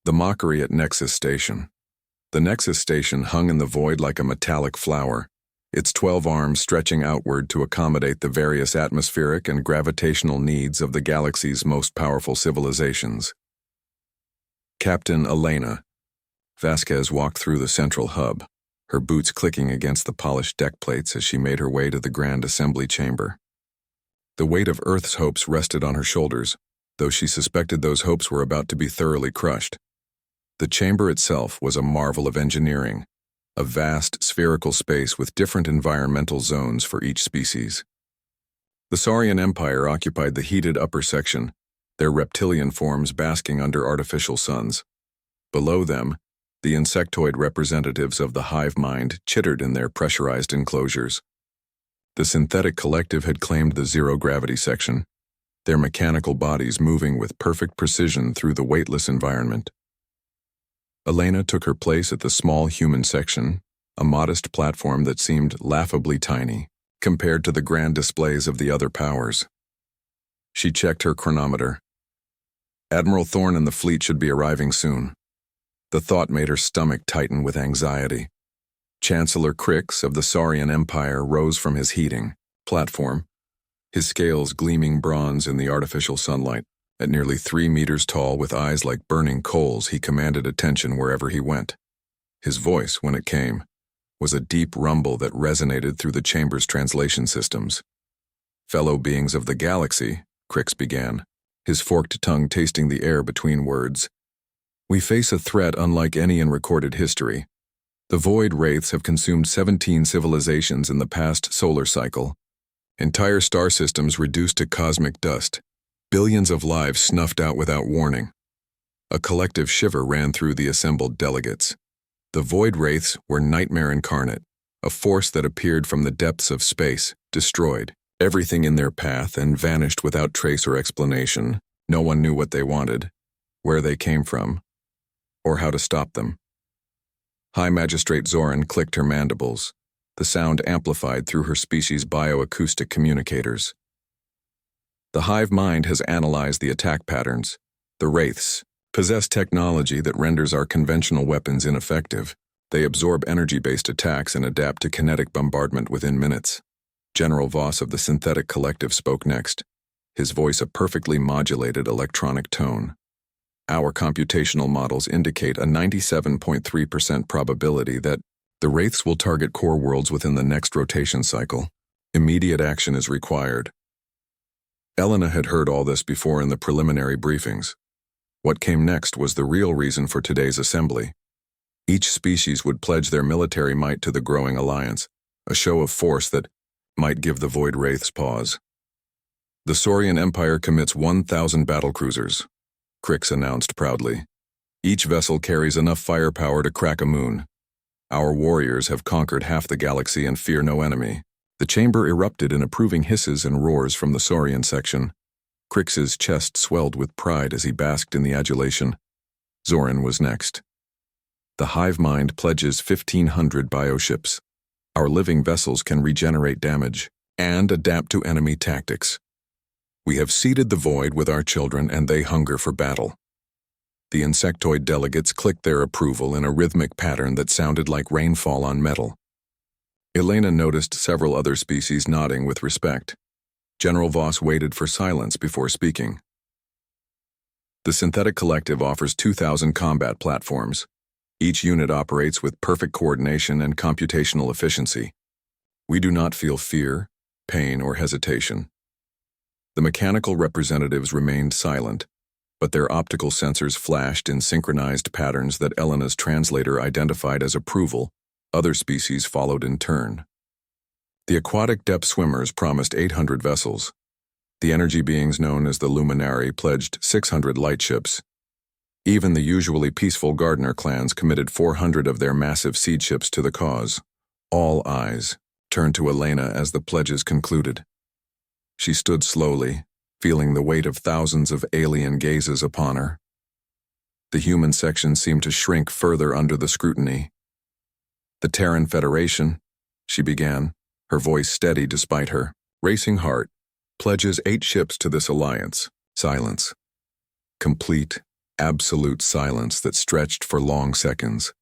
The mockery at Nexus Station. The Nexus Station hung in the void like a metallic flower, its 12 arms stretching outward to accommodate the various atmospheric and gravitational needs of the galaxy's most powerful civilizations. Captain Elena. Vasquez walked through the central hub, her boots clicking against the polished deck plates as she made her way to the grand assembly chamber. The weight of Earth's hopes rested on her shoulders, though she suspected those hopes were about to be thoroughly crushed. The chamber itself was a marvel of engineering, a vast spherical space with different environmental zones for each species. The Saurian Empire occupied the heated upper section, their reptilian forms basking under artificial suns. Below them, the insectoid representatives of the hive mind chittered in their pressurized enclosures. The synthetic collective had claimed the zero-gravity section, their mechanical bodies moving with perfect precision through the weightless environment. Elena took her place at the small human section, a modest platform that seemed laughably tiny compared to the grand displays of the other powers. She checked her chronometer. Admiral Thorne and the fleet should be arriving soon. The thought made her stomach tighten with anxiety. Chancellor Crix of the Saurian Empire rose from his heating platform, his scales gleaming bronze in the artificial sunlight. At nearly 3 meters tall, with eyes like burning coals, he commanded attention wherever he went. His voice, when it came, was a deep rumble that resonated through the chamber's translation systems. "Fellow beings of the galaxy," Crix began, his forked tongue tasting the air between words, "we face a threat unlike any in recorded history. The void wraiths have consumed 17 civilizations in the past solar cycle. Entire star systems reduced to cosmic dust. Billions of lives snuffed out without warning." A collective shiver ran through the assembled delegates. The void wraiths were nightmare incarnate, a force that appeared from the depths of space, destroyed everything in their path, and vanished without trace or explanation. No one knew what they wanted, where they came from, or how to stop them. High Magistrate Zoran clicked her mandibles, the sound amplified through her species' bioacoustic communicators. "The hive mind has analyzed the attack patterns. The wraiths possess technology that renders our conventional weapons ineffective. They absorb energy-based attacks and adapt to kinetic bombardment within minutes." General Voss of the Synthetic Collective spoke next, his voice a perfectly modulated electronic tone. "Our computational models indicate a 97.3% probability that the wraiths will target core worlds within the next rotation cycle. Immediate action is required." Elena had heard all this before in the preliminary briefings. What came next was the real reason for today's assembly. Each species would pledge their military might to the growing alliance, a show of force that might give the void wraiths pause. "The Saurian Empire commits 1,000 battlecruisers," Crix announced proudly. "Each vessel carries enough firepower to crack a moon. Our warriors have conquered half the galaxy and fear no enemy." The chamber erupted in approving hisses and roars from the Saurian section. Crix's chest swelled with pride as he basked in the adulation. Zoran was next. "The hive mind pledges 1,500 bioships. Our living vessels can regenerate damage and adapt to enemy tactics. We have seeded the void with our children, and they hunger for battle." The insectoid delegates clicked their approval in a rhythmic pattern that sounded like rainfall on metal. Elena noticed several other species nodding with respect. General Voss waited for silence before speaking. "The Synthetic Collective offers 2,000 combat platforms. Each unit operates with perfect coordination and computational efficiency. We do not feel fear, pain, or hesitation." The mechanical representatives remained silent, but their optical sensors flashed in synchronized patterns that Elena's translator identified as approval. Other species followed in turn. The aquatic depth swimmers promised 800 vessels. The energy beings known as the Luminari pledged 600 lightships. Even the usually peaceful gardener clans committed 400 of their massive seed ships to the cause. All eyes turned to Elena as the pledges concluded. She stood slowly, feeling the weight of thousands of alien gazes upon her. The human section seemed to shrink further under the scrutiny. "The Terran Federation," she began, her voice steady despite her racing heart, "pledges 8 ships to this alliance." Silence. Complete, Absolute silence that stretched for long seconds.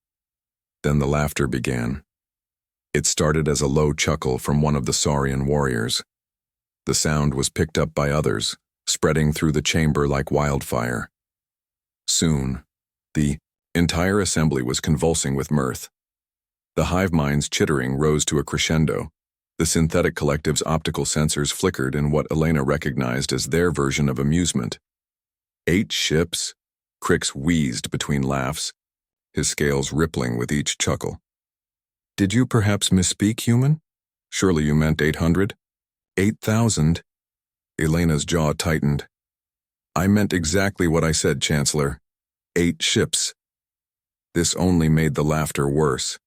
Then the laughter began. It started as a low chuckle from one of the Saurian warriors. The sound was picked up by others, spreading through the chamber like wildfire. Soon, the entire assembly was convulsing with mirth. The hive mind's chittering rose to a crescendo. The synthetic collective's optical sensors flickered in what Elena recognized as their version of amusement. 8 ships? Crix wheezed between laughs, his scales rippling with each chuckle. Did you perhaps misspeak, human? Surely you meant 800? 8,000? Elena's jaw tightened. I meant exactly what I said, Chancellor. 8 ships. This only made the laughter worse.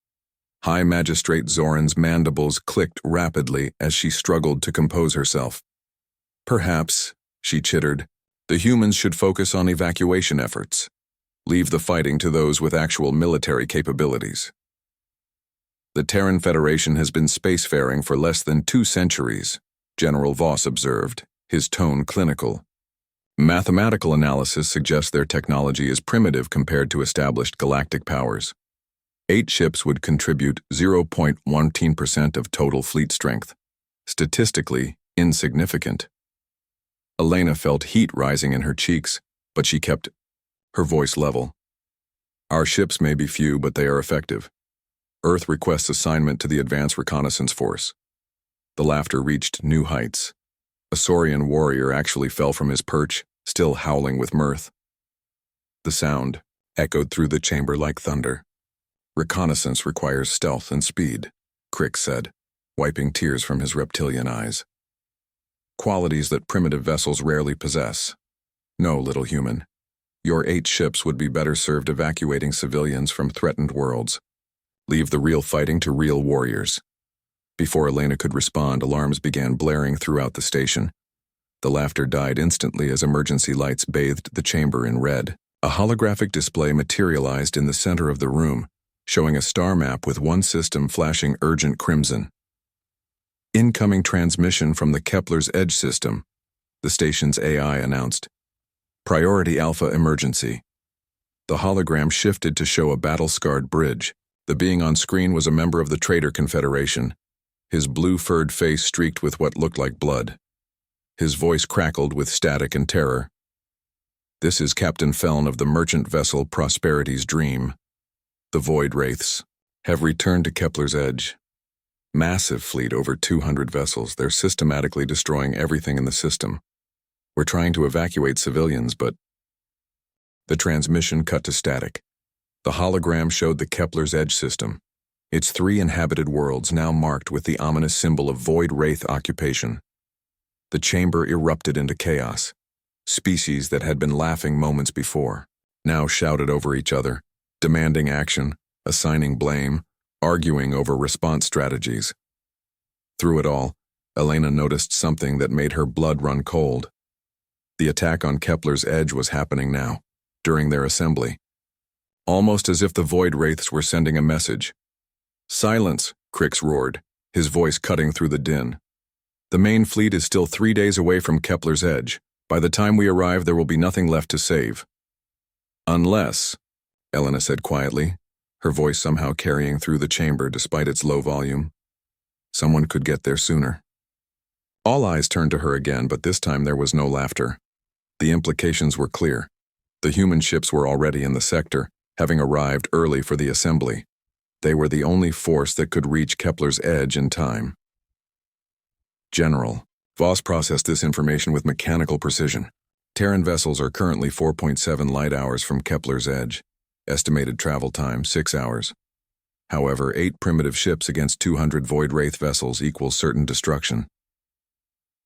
High Magistrate Zoran's mandibles clicked rapidly as she struggled to compose herself. Perhaps, she chittered, the humans should focus on evacuation efforts. Leave the fighting to those with actual military capabilities. The Terran Federation has been spacefaring for less than 2 centuries, General Voss observed, his tone clinical. Mathematical analysis suggests their technology is primitive compared to established galactic powers. 8 ships would contribute 0.1% of total fleet strength. Statistically, insignificant. Elena felt heat rising in her cheeks, but she kept her voice level. Our ships may be few, but they are effective. Earth requests assignment to the Advanced Reconnaissance Force. The laughter reached new heights. A Saurian warrior actually fell from his perch, still howling with mirth. The sound echoed through the chamber like thunder. Reconnaissance requires stealth and speed, Crix said, wiping tears from his reptilian eyes. Qualities that primitive vessels rarely possess. No, little human. Your 8 ships would be better served evacuating civilians from threatened worlds. Leave the real fighting to real warriors. Before Elena could respond, alarms began blaring throughout the station. The laughter died instantly as emergency lights bathed the chamber in red. A holographic display materialized in the center of the room, showing a star map with one system flashing urgent crimson. Incoming transmission from the Kepler's Edge system, the station's AI announced. Priority Alpha emergency. The hologram shifted to show a battle-scarred bridge. The being on screen was a member of the Traitor Confederation, his blue-furred face streaked with what looked like blood. His voice crackled with static and terror. This is Captain Feln of the merchant vessel Prosperity's Dream. The Void Wraiths have returned to Kepler's Edge. Massive fleet, over 200 vessels. They're systematically destroying everything in the system. We're trying to evacuate civilians, but... The transmission cut to static. The hologram showed the Kepler's Edge system, its 3 inhabited worlds now marked with the ominous symbol of Void Wraith occupation. The chamber erupted into chaos. Species that had been laughing moments before now shouted over each other, demanding action, assigning blame, arguing over response strategies. Through it all, Elena noticed something that made her blood run cold. The attack on Kepler's Edge was happening now, during their assembly. Almost as if the Void Wraiths were sending a message. Silence, Crix roared, his voice cutting through the din. The main fleet is still 3 days away from Kepler's Edge. By the time we arrive, there will be nothing left to save. Unless, Elena said quietly, her voice somehow carrying through the chamber despite its low volume. Someone could get there sooner. All eyes turned to her again, but this time there was no laughter. The implications were clear. The human ships were already in the sector, having arrived early for the assembly. They were the only force that could reach Kepler's Edge in time. General, Voss processed this information with mechanical precision. Terran vessels are currently 4.7 light hours from Kepler's Edge. Estimated travel time, 6 hours. However, 8 primitive ships against 200 Void Wraith vessels equals certain destruction.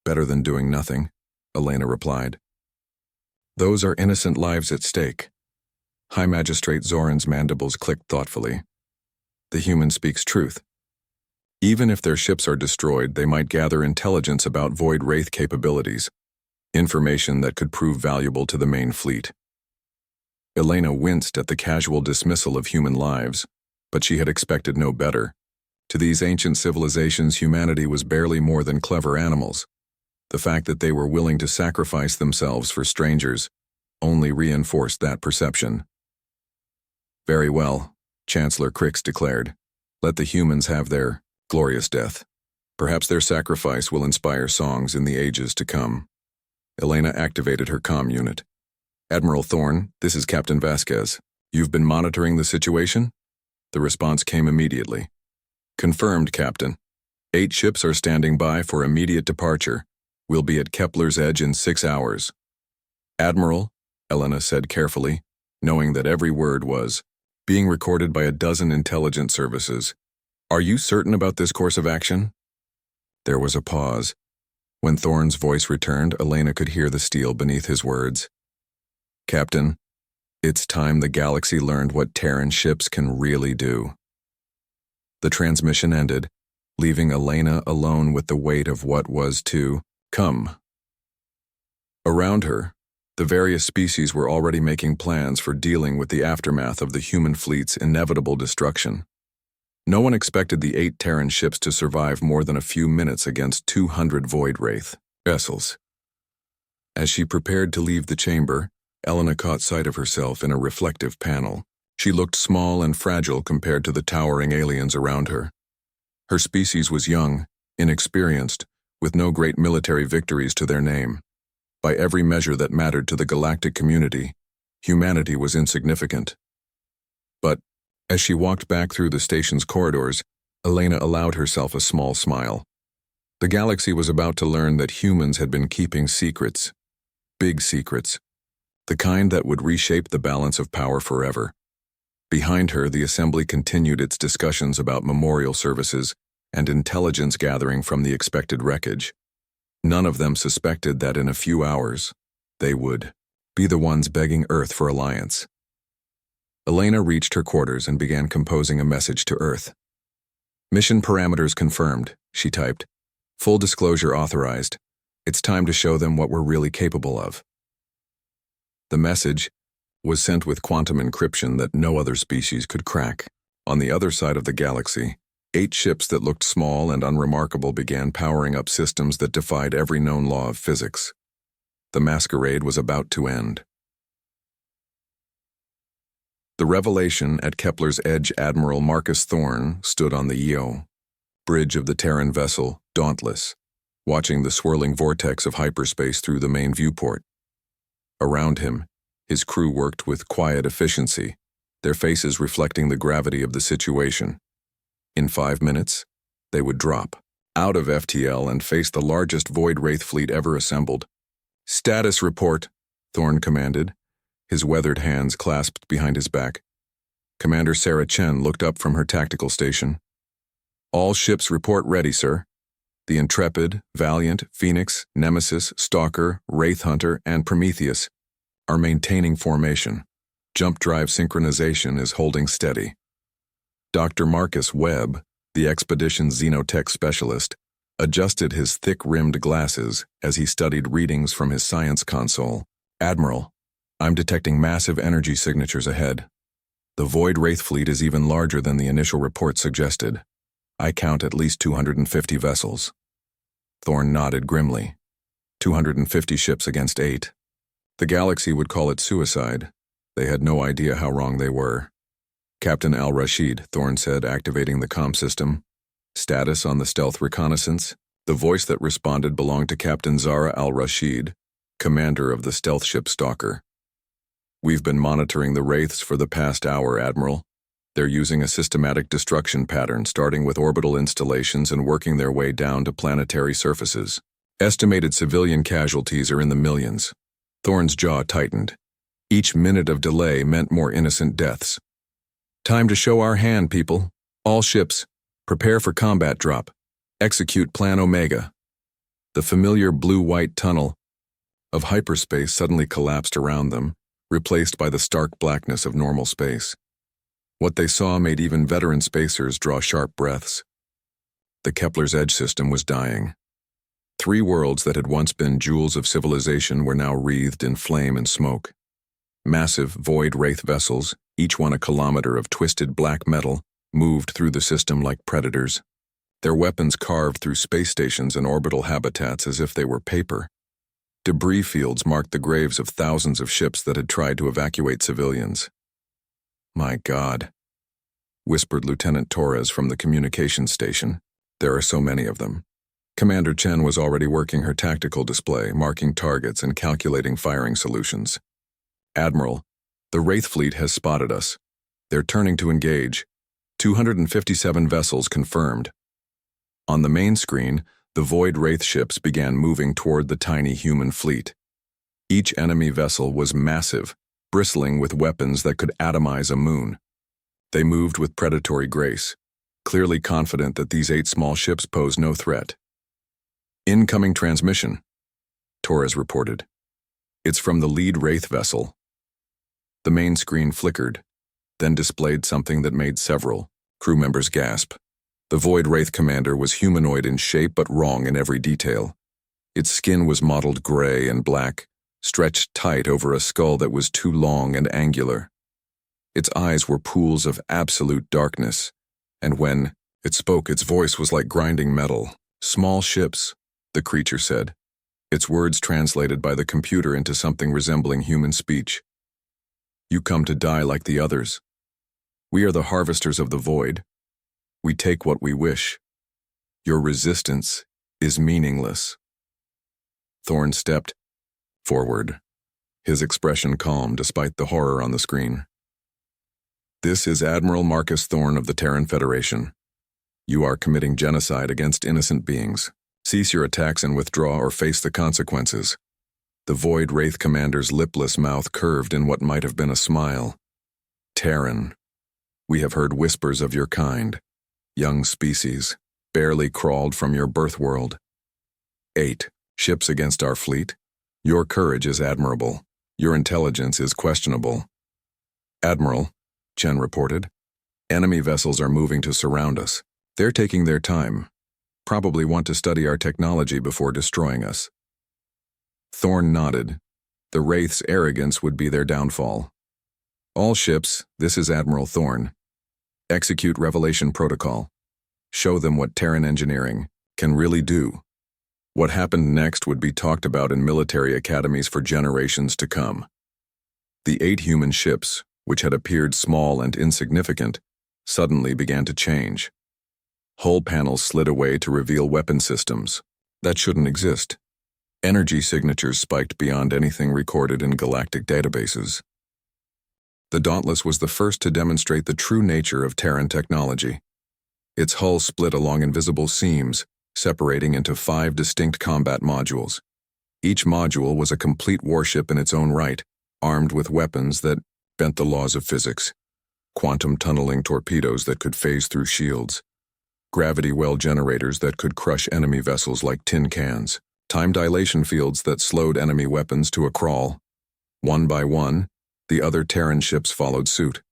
Better than doing nothing, Elena replied. Those are innocent lives at stake. High Magistrate Zoran's mandibles clicked thoughtfully. The human speaks truth. Even if their ships are destroyed, they might gather intelligence about Void Wraith capabilities, information that could prove valuable to the main fleet. Elena winced at the casual dismissal of human lives, but she had expected no better. To these ancient civilizations, humanity was barely more than clever animals. The fact that they were willing to sacrifice themselves for strangers, only reinforced that perception. "Very well," Chancellor Crix declared. "Let the humans have their glorious death. Perhaps their sacrifice will inspire songs in the ages to come." Elena activated her comm unit. "Admiral Thorne, this is Captain Vasquez. You've been monitoring the situation?" The response came immediately. "Confirmed, Captain. 8 ships are standing by for immediate departure. We'll be at Kepler's Edge in 6 hours." "Admiral," Elena said carefully, knowing that every word was being recorded by a dozen intelligence services. "Are you certain about this course of action?" There was a pause. When Thorne's voice returned, Elena could hear the steel beneath his words. "Captain, it's time the galaxy learned what Terran ships can really do." The transmission ended, leaving Elena alone with the weight of what was to come. Around her, the various species were already making plans for dealing with the aftermath of the human fleet's inevitable destruction. No one expected the 8 Terran ships to survive more than a few minutes against 200 Void Wraith vessels. As she prepared to leave the chamber, Elena caught sight of herself in a reflective panel. She looked small and fragile compared to the towering aliens around her. Her species was young, inexperienced, with no great military victories to their name. By every measure that mattered to the galactic community, humanity was insignificant. But, as she walked back through the station's corridors, Elena allowed herself a small smile. The galaxy was about to learn that humans had been keeping secrets. Big secrets. The kind that would reshape the balance of power forever. Behind her, the assembly continued its discussions about memorial services and intelligence gathering from the expected wreckage. None of them suspected that in a few hours, they would be the ones begging Earth for alliance. Elena reached her quarters and began composing a message to Earth. "Mission parameters confirmed," she typed. "Full disclosure authorized. It's time to show them what we're really capable of." The message was sent with quantum encryption that no other species could crack. On the other side of the galaxy, 8 ships that looked small and unremarkable began powering up systems that defied every known law of physics. The masquerade was about to end. The revelation at Kepler's Edge. Admiral Marcus Thorne stood on the Io bridge of the Terran vessel, dauntless, watching the swirling vortex of hyperspace through the main viewport. Around him, his crew worked with quiet efficiency, their faces reflecting the gravity of the situation. In 5 minutes, they would drop out of FTL and face the largest Void Wraith fleet ever assembled. "Status report," Thorne commanded, his weathered hands clasped behind his back. Commander Sarah Chen looked up from her tactical station. "All ships report ready, sir. The Intrepid, Valiant, Phoenix, Nemesis, Stalker, Wraith Hunter, and Prometheus are maintaining formation. Jump drive synchronization is holding steady." Dr. Marcus Webb, the expedition's xenotech specialist, adjusted his thick-rimmed glasses as he studied readings from his science console. "Admiral, I'm detecting massive energy signatures ahead. The Void Wraith fleet is even larger than the initial report suggested. I count at least 250 vessels." Thorne nodded grimly. 250 ships against 8. The galaxy would call it suicide. They had no idea how wrong they were. "Captain Al-Rashid," Thorne said, activating the comm system. "Status on the stealth reconnaissance?" The voice that responded belonged to Captain Zara Al-Rashid, commander of the stealth ship Stalker. "We've been monitoring the Wraiths for the past hour, Admiral. They're using a systematic destruction pattern, starting with orbital installations and working their way down to planetary surfaces. Estimated civilian casualties are in the millions." Thorne's jaw tightened. Each minute of delay meant more innocent deaths. "Time to show our hand, people. All ships, prepare for combat drop. Execute Plan Omega." The familiar blue-white tunnel of hyperspace suddenly collapsed around them, replaced by the stark blackness of normal space. What they saw made even veteran spacers draw sharp breaths. The Kepler's Edge system was dying. 3 worlds that had once been jewels of civilization were now wreathed in flame and smoke. Massive Void Wraith vessels, each one a kilometer of twisted black metal, moved through the system like predators. Their weapons carved through space stations and orbital habitats as if they were paper. Debris fields marked the graves of thousands of ships that had tried to evacuate civilians. "My God," whispered Lieutenant Torres from the communications station. "There are so many of them." Commander Chen was already working her tactical display, marking targets and calculating firing solutions. "Admiral, the Wraith fleet has spotted us. They're turning to engage. 257 vessels confirmed." On the main screen, the Void Wraith ships began moving toward the tiny human fleet. Each enemy vessel was massive, bristling with weapons that could atomize a moon. They moved with predatory grace, clearly confident that these 8 small ships pose no threat. "Incoming transmission," Torres reported. "It's from the lead Wraith vessel." The main screen flickered, then displayed something that made several crew members gasp. The Void Wraith commander was humanoid in shape but wrong in every detail. Its skin was mottled gray and black, stretched tight over a skull that was too long and angular. Its eyes were pools of absolute darkness, and when it spoke, its voice was like grinding metal. "Small ships," the creature said, its words translated by the computer into something resembling human speech. "You come to die like the others. We are the harvesters of the void. We take what we wish. Your resistance is meaningless." Thorne stepped forward, his expression calm despite the horror on the screen. "This is Admiral Marcus Thorne of the Terran Federation. You are committing genocide against innocent beings. Cease your attacks and withdraw or face the consequences." The Void Wraith commander's lipless mouth curved in what might have been a smile. "Terran, we have heard whispers of your kind. Young species, barely crawled from your birth world. 8 ships against our fleet. Your courage is admirable. Your intelligence is questionable." "Admiral," Chen reported, "enemy vessels are moving to surround us. They're taking their time. Probably want to study our technology before destroying us." Thorne nodded. The Wraith's arrogance would be their downfall. "All ships, this is Admiral Thorne. Execute Revelation Protocol. Show them what Terran engineering can really do." What happened next would be talked about in military academies for generations to come. The 8 human ships, which had appeared small and insignificant, suddenly began to change. Hull panels slid away to reveal weapon systems that shouldn't exist. Energy signatures spiked beyond anything recorded in galactic databases. The Dauntless was the first to demonstrate the true nature of Terran technology. Its hull split along invisible seams, separating into 5 distinct combat modules. Each module was a complete warship in its own right, armed with weapons that bent the laws of physics. Quantum tunneling torpedoes that could phase through shields. Gravity well generators that could crush enemy vessels like tin cans. Time dilation fields that slowed enemy weapons to a crawl. One by one, the other Terran ships followed suit.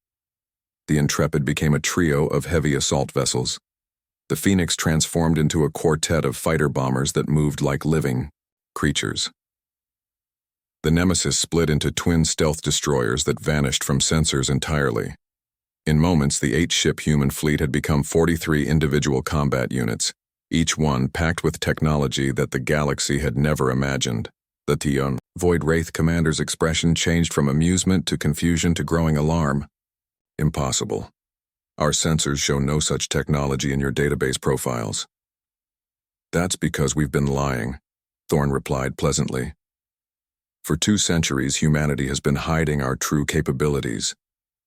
The Intrepid became a trio of heavy assault vessels. The Phoenix transformed into a quartet of fighter bombers that moved like living creatures. The Nemesis split into twin stealth destroyers that vanished from sensors entirely. In moments, the 8-ship human fleet had become 43 individual combat units, each one packed with technology that the galaxy had never imagined. The Void Wraith commander's expression changed from amusement to confusion to growing alarm. "Impossible. Our sensors show no such technology in your database profiles." "That's because we've been lying," Thorne replied pleasantly. "For 2 centuries, humanity has been hiding our true capabilities.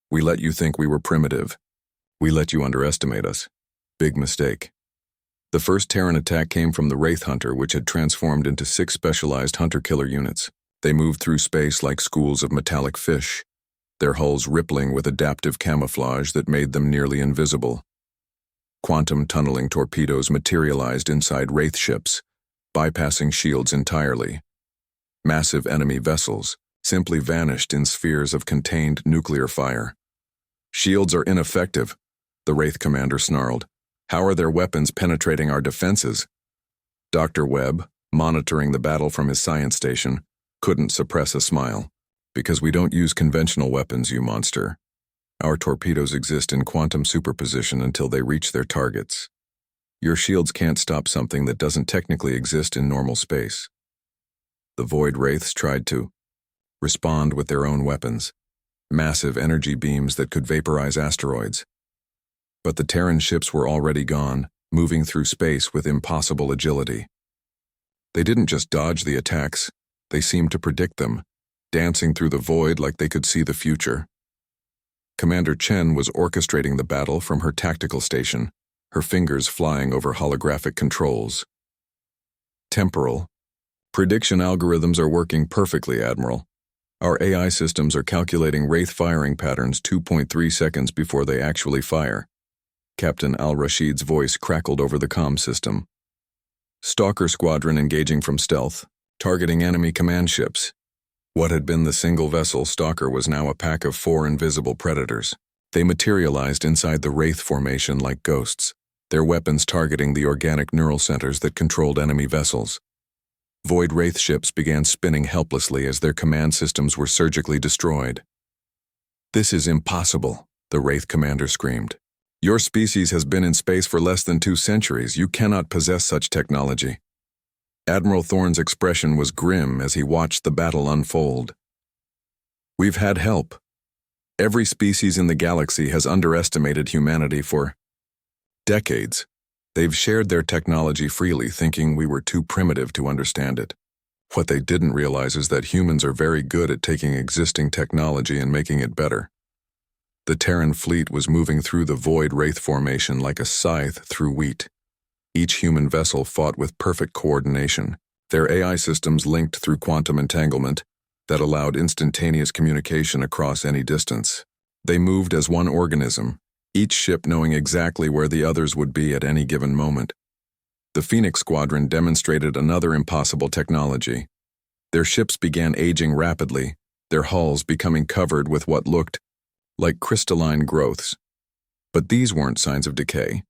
We let you think we were primitive. We let you underestimate us. Big mistake. The first Terran attack came from the Wraith Hunter, which had transformed into 6 specialized hunter-killer units. They moved through space like schools of metallic fish, their hulls rippling with adaptive camouflage that made them nearly invisible. Quantum tunneling torpedoes materialized inside Wraith ships, bypassing shields entirely. Massive enemy vessels simply vanished in spheres of contained nuclear fire. "Shields are ineffective," the Wraith commander snarled. "How are their weapons penetrating our defenses?" Dr. Webb, monitoring the battle from his science station, couldn't suppress a smile. "Because we don't use conventional weapons, you monster. Our torpedoes exist in quantum superposition until they reach their targets. Your shields can't stop something that doesn't technically exist in normal space." The Void Wraiths tried to respond with their own weapons, massive energy beams that could vaporize asteroids. But the Terran ships were already gone, moving through space with impossible agility. They didn't just dodge the attacks, they seemed to predict them, dancing through the void like they could see the future. Commander Chen was orchestrating the battle from her tactical station, her fingers flying over holographic controls. Temporal. Prediction algorithms are working perfectly, Admiral. Our AI systems are calculating Wraith firing patterns 2.3 seconds before they actually fire. Captain Al-Rashid's voice crackled over the comm system. Stalker squadron engaging from stealth, targeting enemy command ships. What had been the single vessel Stalker was now a pack of 4 invisible predators. They materialized inside the Wraith formation like ghosts, their weapons targeting the organic neural centers that controlled enemy vessels. Void Wraith ships began spinning helplessly as their command systems were surgically destroyed. "This is impossible," the Wraith commander screamed. "Your species has been in space for less than 2 centuries. You cannot possess such technology." Admiral Thorne's expression was grim as he watched the battle unfold. "We've had help. Every species in the galaxy has underestimated humanity for decades. They've shared their technology freely, thinking we were too primitive to understand it. What they didn't realize is that humans are very good at taking existing technology and making it better." The Terran fleet was moving through the Void Wraith formation like a scythe through wheat. Each human vessel fought with perfect coordination, their AI systems linked through quantum entanglement that allowed instantaneous communication across any distance. They moved as one organism, each ship knowing exactly where the others would be at any given moment. The Phoenix Squadron demonstrated another impossible technology. Their ships began aging rapidly, their hulls becoming covered with what looked like crystalline growths. But these weren't signs of decay.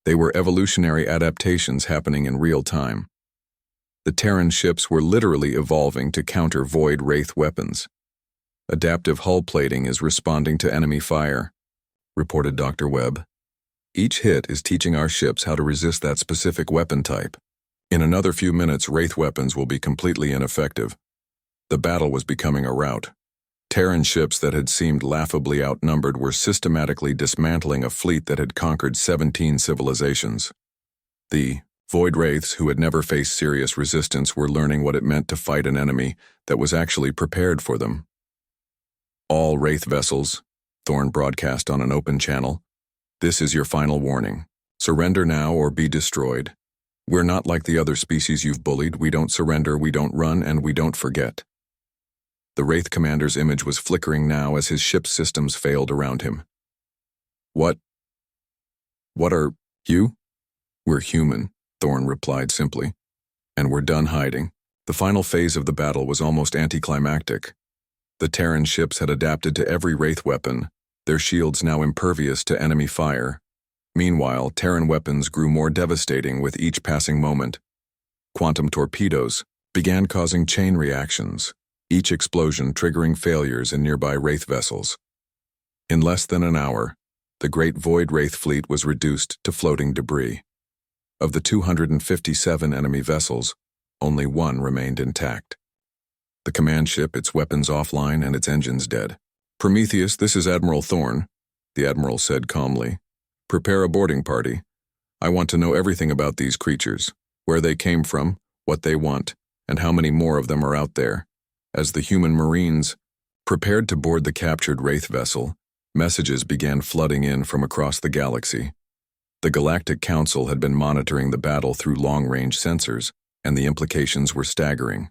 They were evolutionary adaptations happening in real time. The Terran ships were literally evolving to counter Void Wraith weapons. "Adaptive hull plating is responding to enemy fire," reported Dr. Webb. "Each hit is teaching our ships how to resist that specific weapon type. In another few minutes, Wraith weapons will be completely ineffective." The battle was becoming a rout. Terran ships that had seemed laughably outnumbered were systematically dismantling a fleet that had conquered 17 civilizations. The Void Wraiths, who had never faced serious resistance, were learning what it meant to fight an enemy that was actually prepared for them. "All Wraith vessels," Thorne broadcast on an open channel, "this is your final warning. Surrender now or be destroyed. We're not like the other species you've bullied. We don't surrender, we don't run, and we don't forget." The Wraith commander's image was flickering now as his ship's systems failed around him. What are you?" "We're human," Thorne replied simply. "And we're done hiding." The final phase of the battle was almost anticlimactic. The Terran ships had adapted to every Wraith weapon, their shields now impervious to enemy fire. Meanwhile, Terran weapons grew more devastating with each passing moment. Quantum torpedoes began causing chain reactions, each explosion triggering failures in nearby Wraith vessels. In less than an hour, the great Void Wraith fleet was reduced to floating debris. Of the 257 enemy vessels, only 1 remained intact. The command ship, its weapons offline and its engines dead. "Prometheus, this is Admiral Thorne," the Admiral said calmly. "Prepare a boarding party. I want to know everything about these creatures, where they came from, what they want, and how many more of them are out there." As the human Marines prepared to board the captured Wraith vessel, messages began flooding in from across the galaxy. The Galactic Council had been monitoring the battle through long-range sensors, and the implications were staggering.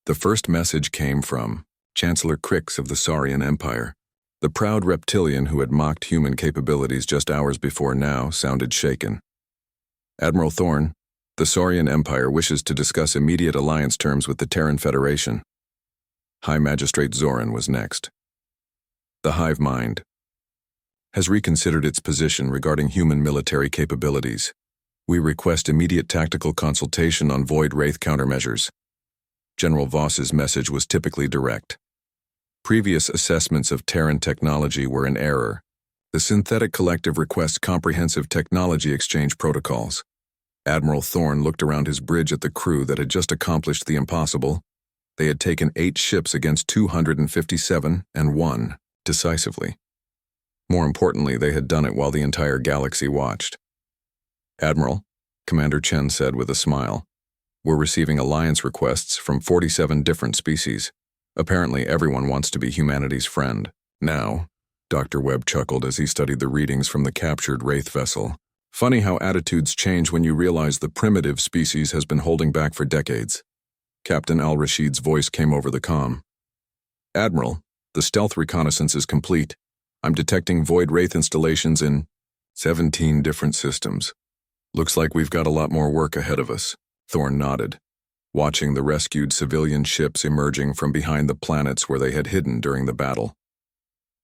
The first message came from Chancellor Crix of the Saurian Empire. The proud reptilian who had mocked human capabilities just hours before now sounded shaken. "Admiral Thorne, the Saurian Empire wishes to discuss immediate alliance terms with the Terran Federation." High Magistrate Zoran was next. "The Hive Mind has reconsidered its position regarding human military capabilities. We request immediate tactical consultation on Void Wraith countermeasures." General Voss's message was typically direct. Previous assessments of Terran technology were in error. The Synthetic Collective requests comprehensive technology exchange protocols. Admiral Thorne looked around his bridge at the crew that had just accomplished the impossible. They had taken 8 ships against 257 and won, decisively. More importantly, they had done it while the entire galaxy watched. "Admiral," Commander Chen said with a smile, "we're receiving alliance requests from 47 different species. Apparently everyone wants to be humanity's friend. Now," Dr. Webb chuckled as he studied the readings from the captured Wraith vessel. "Funny how attitudes change when you realize the primitive species has been holding back for decades." Captain Al-Rashid's voice came over the comm. "Admiral, the stealth reconnaissance is complete. I'm detecting void Wraith installations in 17 different systems. Looks like we've got a lot more work ahead of us." Thorne nodded, watching the rescued civilian ships emerging from behind the planets where they had hidden during the battle.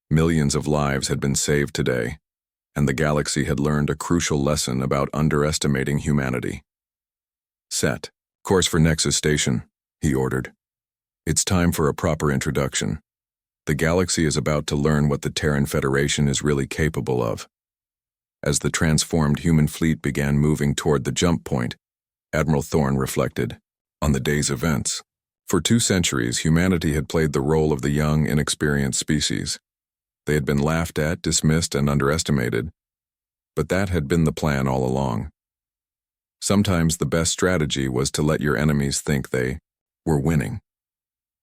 Millions of lives had been saved today, and the galaxy had learned a crucial lesson about underestimating humanity. "Set. Course for Nexus Station," he ordered. "It's time for a proper introduction. The galaxy is about to learn what the Terran Federation is really capable of." As the transformed human fleet began moving toward the jump point, Admiral Thorne reflected on the day's events. For 2 centuries, humanity had played the role of the young, inexperienced species. They had been laughed at, dismissed, and underestimated, but that had been the plan all along. Sometimes the best strategy was to let your enemies think they were winning.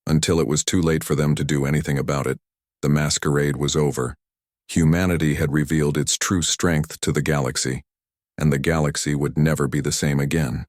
Until it was too late for them to do anything about it, the masquerade was over. Humanity had revealed its true strength to the galaxy, and the galaxy would never be the same again.